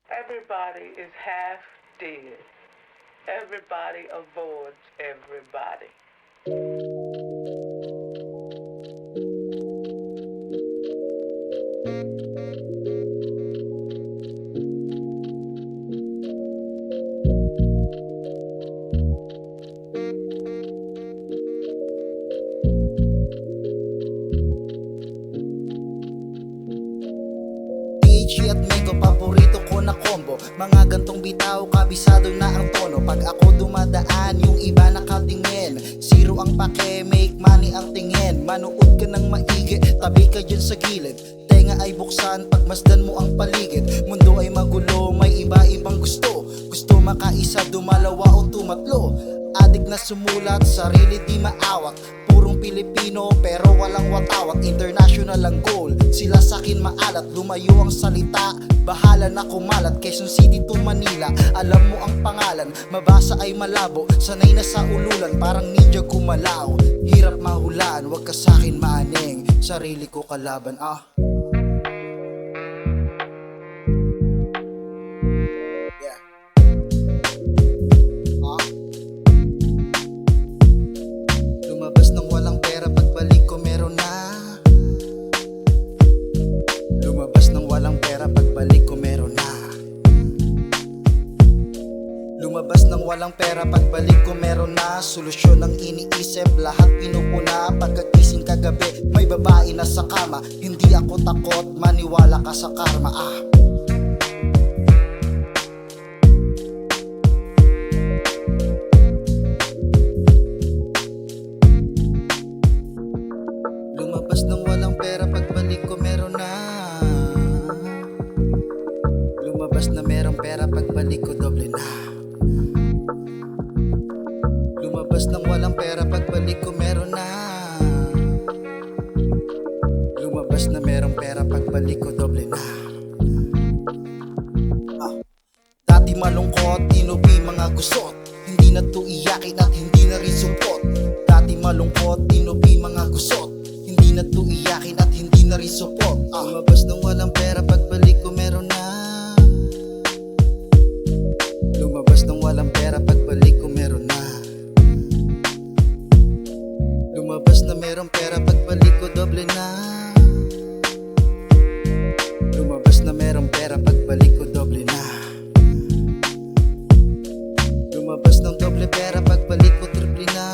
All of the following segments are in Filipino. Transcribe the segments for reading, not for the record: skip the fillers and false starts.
Everybody is half dead. Everybody avoids everybody. Ichi at Mego, paborito ko na combo. Mga gantong bitaw, kabisado na ang tono. Pag ako dumadaan, yung iba nakatingin. Zero ang pake, make money ang tingin. Manood ka ng maigi, tabi ka dyan sa gilid. Tenga ay buksan, pagmasdan mo ang paligid. Mundo ay magulo, may iba-ibang gusto. Gusto makaisa, dumalawa o tumatlo. Adik na sumulat, sarili di maawak. Purong Pilipino pero walang watawak. International ang goal, sila sakin maalat. Lumayo ang salita, bahala na kumalat. Quezon City to Manila, alam mo ang pangalan. Mabasa ay malabo, sanay na sa ululan. Parang ninja gumalaw, hirap mahulaan. Wag ka sakin maaning, sarili ko kalaban. Lumabas ng walang pera, pagbalik ko meron na. Lumabas ng walang pera, pagbalik ko meron na. Lumabas ng walang pera, pagbalik ko meron na. Solusyon ang iniisip, lahat pinupuna. Pagkagising kagabi, may babae na sa kama. Hindi ako takot, maniwala ka sa karma. Lumabas ng walang pera, pagbalik ko meron na. Lumabas na merong pera, pagbalik ko doble na. Lumabas ng walang pera, pagbalik ko meron na. Lumabas na merong pera, pagbalik ko doble na. Dati malungkot, tinubi mga gusot. Hindi na to iyakin at hindi na rin supot. Dati malungkot, tinubi mga gusot. Hindi na to iyakin at hindi na rin supot. Lumabas ng walang pera, pagbalik ko meron na. Lumabas ng walang pera, pagbalik ko meron na. Lumabas na merong pera, pagbalik ko doble na. Lumabas na merong pera, pagbalik ko doble na. Lumabas ng doble pera, pagbalik ko triple na.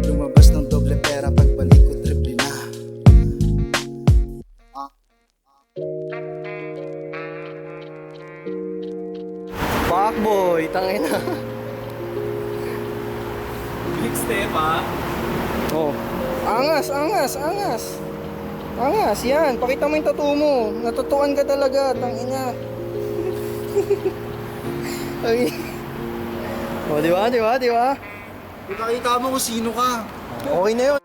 Lumabas ng doble pera, pagbalik ko triple na. Fuckboy, tangina. Big step Oh. Angas, angas, angas. Angas, yan. Pakita mo yung tattoo mo. Natutuan ka talaga, tangina. Ay. Oh, di ba? Di ba? Di ba? Nakita mo kung sino ka. Okay na yun.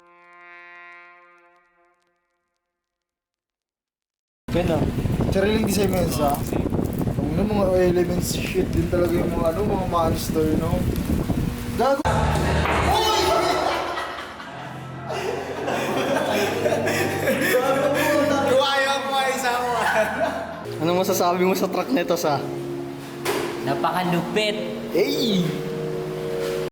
Ganda. Sariling design mo yun sa ang mga elements shit din talaga yung mga mga monster, no? Gago! Kuwaya mo nga isa mo. Ano masasabi mo sa truck nito, sa? Napakalupit. Hey!